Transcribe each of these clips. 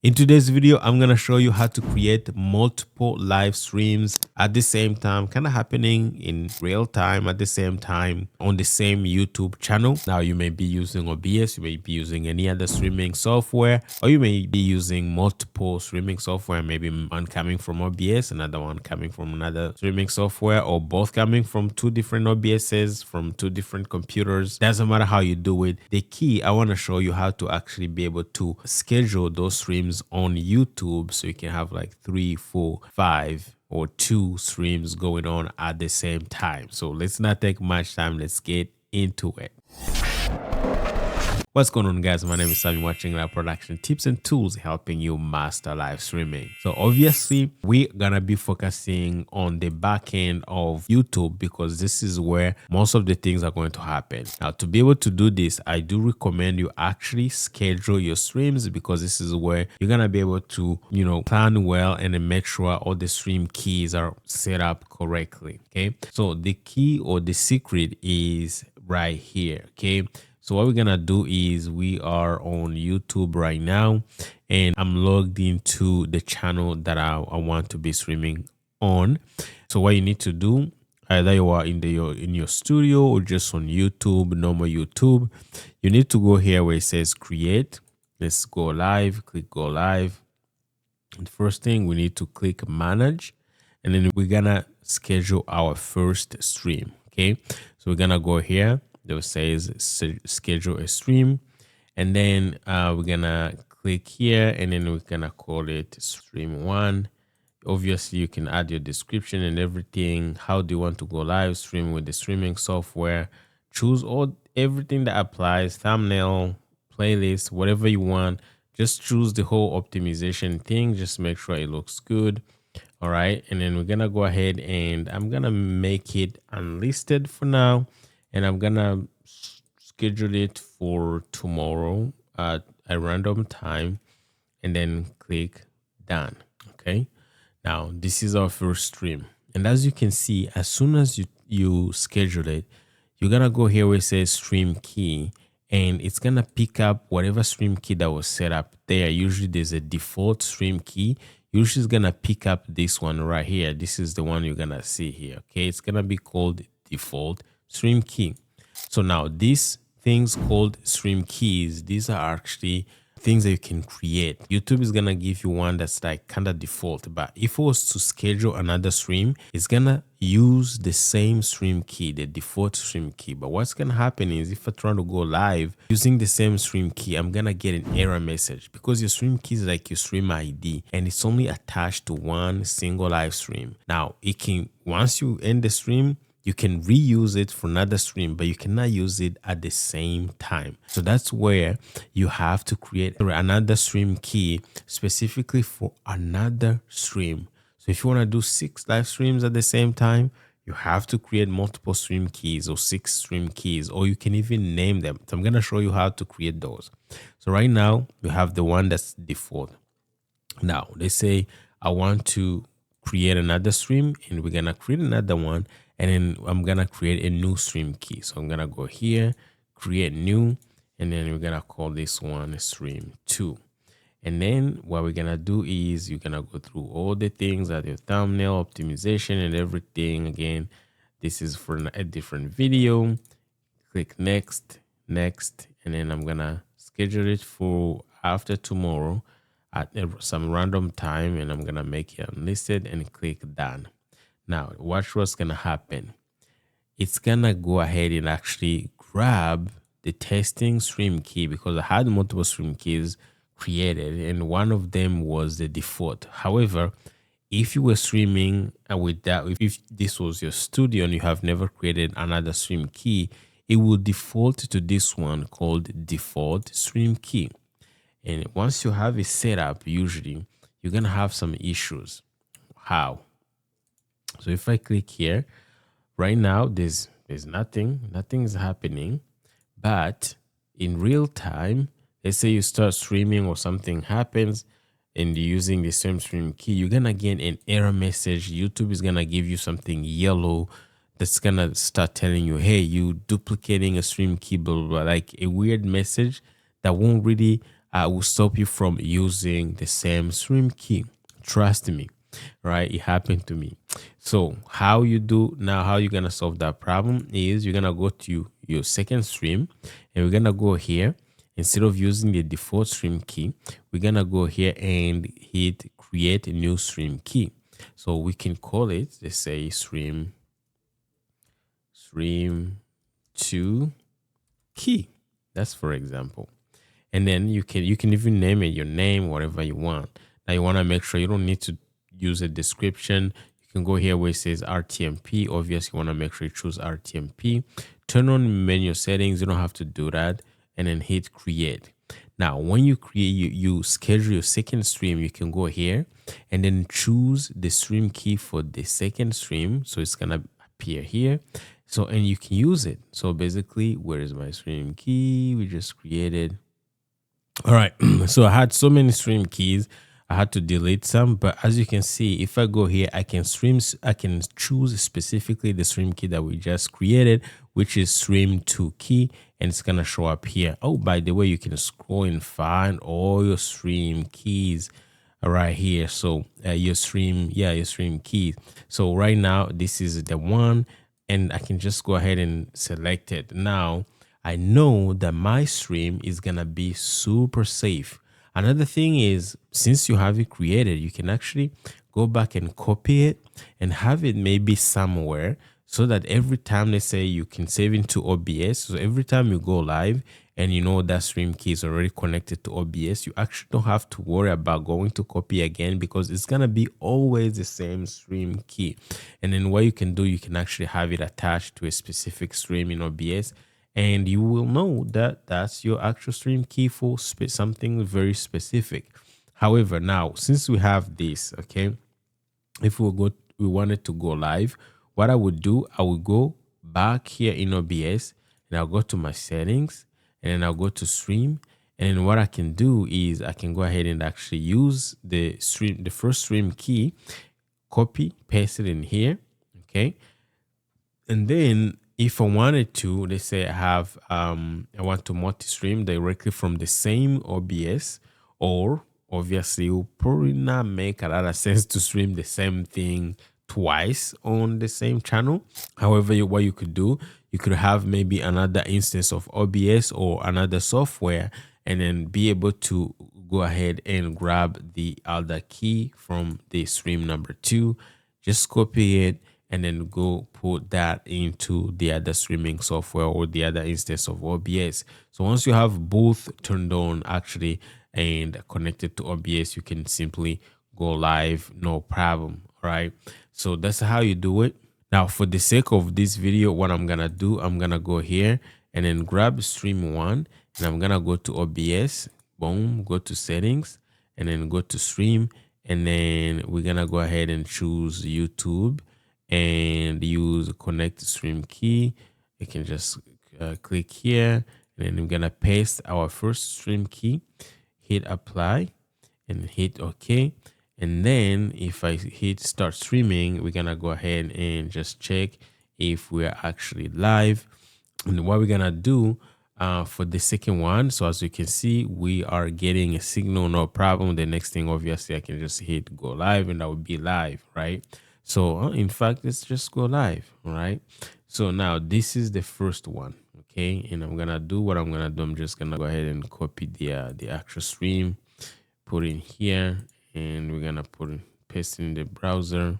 In today's video, I'm going to show you how to create multiple live streams at the same time, kind of happening in real time at the same time on the same YouTube channel. Now, you may be using OBS, you may be using any other streaming software, or you may be using multiple streaming software, maybe one coming from OBS, another one coming from another streaming software, or both coming from two different OBSs, from two different computers. Doesn't matter how you do it. The key, I want to show you how to actually be able to schedule those streams on YouTube so you can have like 3, 4, 5 or 2 streams going on at the same time. So let's not take much time. Let's get into it. What's going on, guys? My name is Sam, watching live production tips and tools helping you master live streaming. So obviously we're gonna be focusing on the back end of YouTube because this is where most of the things are going to happen. Now, to be able to do this, I do recommend you actually schedule your streams because this is where you're gonna be able to, plan well and then make sure all the stream keys are set up correctly. Okay, so the key or the secret is right here. Okay, so what we're gonna do is we are on YouTube right now, and I'm logged into the channel that I want to be streaming on. So what you need to do, either you are in your studio or just on YouTube, normal YouTube, you need to go here where it says create. Let's go live. Click go live. And the first thing, we need to click manage, and then we're gonna schedule our first stream. Okay, so we're gonna go here. It says schedule a stream, and then we're gonna click here, and then we're gonna call it stream 1. Obviously you can add your description and everything. How do you want to go live stream with the streaming software? Choose everything that applies, thumbnail, playlist, whatever you want. Just choose the whole optimization thing. Just make sure it looks good. All right, and then we're gonna go ahead and I'm gonna make it unlisted for now. And I'm gonna schedule it for tomorrow at a random time, and then click done. Okay, now this is our first stream, and as you can see, as soon as you schedule it, you're gonna go here where it says stream key, and it's gonna pick up whatever stream key that was set up there. Usually there's a default stream key. Usually it's gonna pick up this one right here. This is the one you're gonna see here. Okay, it's gonna be called default stream key. So now these things called stream keys, these are actually things that you can create. YouTube is gonna give you one that's like kind of default, but if it was to schedule another stream, it's gonna use the same stream key, the default stream key. But what's gonna happen is if I try to go live using the same stream key, I'm gonna get an error message because your stream key is like your stream ID and it's only attached to one single live stream. Now it can, once you end the stream, you can reuse it for another stream, but you cannot use it at the same time. So that's where you have to create another stream key specifically for another stream. So if you want to do 6 live streams at the same time, you have to create multiple stream keys or 6 stream keys, or you can even name them. So I'm going to show you how to create those. So right now you have the one that's default. Now they say I want to create another stream, and we're going to create another one. And then I'm gonna create a new stream key. So I'm gonna go here, create new, and then we're gonna call this one stream 2. And then what we're gonna do is you're gonna go through all the things at your thumbnail, optimization, and everything. Again, this is for a different video. Click next, next, and then I'm gonna schedule it for after tomorrow at some random time, and I'm gonna make it unlisted and click done. Now, watch what's going to happen. It's going to go ahead and actually grab the testing stream key because I had multiple stream keys created, and one of them was the default. However, if you were streaming with that, if this was your studio and you have never created another stream key, it will default to this one called default stream key. And once you have it set up, usually you're going to have some issues. How? So if I click here, right now there's nothing is happening. But in real time, let's say you start streaming or something happens and you're using the same stream key, you're gonna get an error message. YouTube is gonna give you something yellow that's gonna start telling you, hey, you duplicating a stream key, blah, blah, blah, like a weird message that won't really will stop you from using the same stream key. Trust me, right? It happened to me. So how you do now, how you're gonna solve that problem is you're gonna go to your second stream, and we're gonna go here. Instead of using the default stream key, we're gonna go here and hit create a new stream key. So we can call it, let's say stream 2 key. That's for example. And then you can even name it your name, whatever you want. Now you want to make sure you don't need to use a description. You can go here where it says RTMP. Obviously, you want to make sure you choose RTMP. Turn on menu settings. You don't have to do that. And then hit create. Now, when you create, you schedule your second stream, you can go here and then choose the stream key for the second stream. So it's going to appear here. So, and you can use it. So basically, where is my stream key? We just created. All right. So I had so many stream keys. I had to delete some, but as you can see, if I go here, I can choose specifically the stream key that we just created, which is stream 2 key, and it's gonna show up here. Oh, by the way, you can scroll and find all your stream keys right here. So your stream keys. So right now, this is the one, and I can just go ahead and select it. Now I know that my stream is gonna be super safe. Another thing is, since you have it created, you can actually go back and copy it and have it maybe somewhere, so that every time they say you can save into OBS. So every time you go live and you know that stream key is already connected to OBS, you actually don't have to worry about going to copy again, because it's going to be always the same stream key. And then what you can do, you can actually have it attached to a specific stream in OBS, and you will know that that's your actual stream key for something very specific. However, now since we have this, okay, if we wanted to go live, what I would do, I would go back here in OBS, and I'll go to my settings, and then I'll go to stream. And then what I can do is I can go ahead and actually use the first stream key, copy, paste it in here, okay, and then if I wanted to, let's say I want to multi-stream directly from the same OBS, or obviously it will probably not make a lot of sense to stream the same thing twice on the same channel. However, what you could do, you could have maybe another instance of OBS or another software, and then be able to go ahead and grab the other key from the stream number 2, just copy it, and then go put that into the other streaming software or the other instance of OBS. So once you have both turned on actually and connected to OBS, you can simply go live, no problem. All right. So that's how you do it. Now, for the sake of this video, what I'm gonna do, I'm gonna go here and then grab stream 1, and I'm gonna go to OBS, boom, go to settings, and then go to stream, and then we're gonna go ahead and choose YouTube and use connect stream key. You can just click here, and then we're gonna paste our first stream key, hit apply, and hit OK. And then if I hit start streaming, we're gonna go ahead and just check if we're actually live. And what we're gonna do for the second one, so as you can see, we are getting a signal, no problem. The next thing, obviously, I can just hit go live, and that would be live, right? So in fact, let's just go live. All right. So now this is the first one. Okay. And I'm going to do what I'm going to do. I'm just going to go ahead and copy the actual stream, put in here, and we're going to paste in the browser.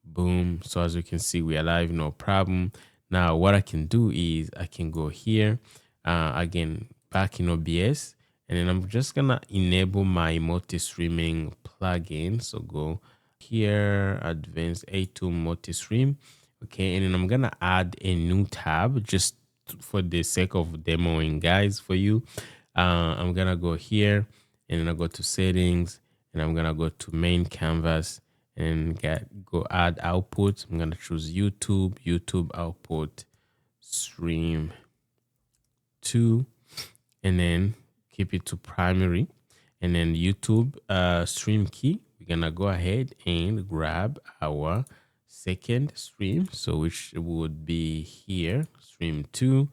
Boom. So as you can see, we are live, no problem. Now what I can do is I can go here again, back in OBS, and then I'm just going to enable my multi-streaming plugin. So go here, advanced A2 multi-stream. Okay, and then I'm gonna add a new tab just for the sake of demoing, guys, for you. I'm gonna go here, and then I go to settings, and I'm gonna go to main canvas, and go add output. I'm gonna choose YouTube output stream 2, and then keep it to primary, and then YouTube stream key. We're gonna go ahead and grab our second stream, so which would be here, stream 2.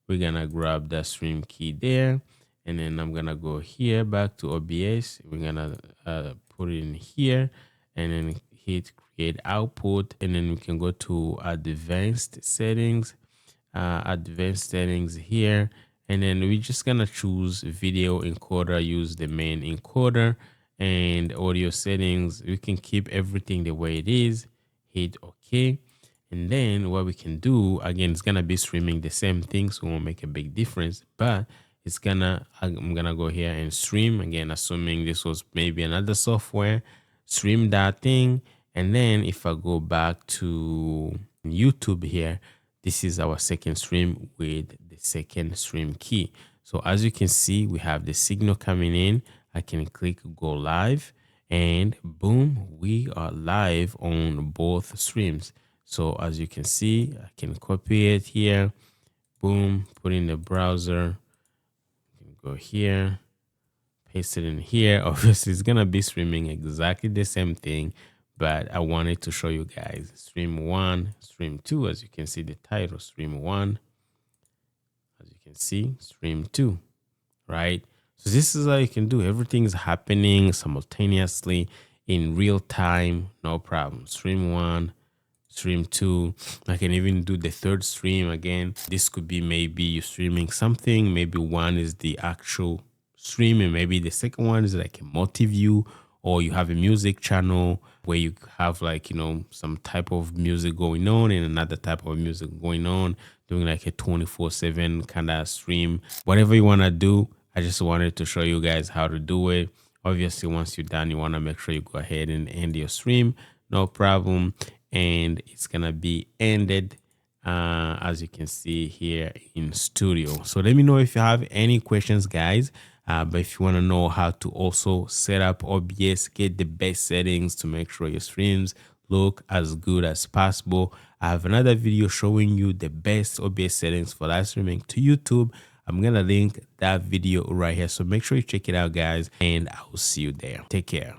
We're gonna grab that stream key there, and then I'm gonna go here back to OBS. We're gonna put it in here, and then hit create output, and then we can go to advanced settings. Advanced settings here, and then we're just gonna choose video encoder, use the main encoder, and audio settings. We can keep everything the way it is, hit OK. And then what we can do, again, it's gonna be streaming the same thing, so it won't make a big difference, but I'm gonna go here and stream again, assuming this was maybe another software, stream that thing. And then if I go back to YouTube here, this is our second stream with the second stream key. So as you can see, we have the signal coming in. I can click go live, and boom, we are live on both streams. So as you can see, I can copy it here, boom, put in the browser, go here, paste it in here. Obviously, it's gonna be streaming exactly the same thing, but I wanted to show you guys stream 1, stream 2. As you can see, the title stream 1, as you can see, stream 2, right? So this is how you can do. Everything's happening simultaneously in real time, no problem. Stream 1, stream 2. I can even do the third stream again. This could be maybe you're streaming something, maybe one is the actual stream, and maybe the second one is like a multi-view, or you have a music channel where you have, like, you know, some type of music going on and another type of music going on, doing like a 24/7 kind of stream. Whatever you want to do, I just wanted to show you guys how to do it. Obviously, once you're done, you want to make sure you go ahead and end your stream, no problem. And it's gonna be ended as you can see here in studio. So let me know if you have any questions, guys. But if you want to know how to also set up OBS, get the best settings to make sure your streams look as good as possible, I have another video showing you the best OBS settings for live streaming to YouTube. I'm gonna link that video right here, so make sure you check it out, guys, and I will see you there. Take care.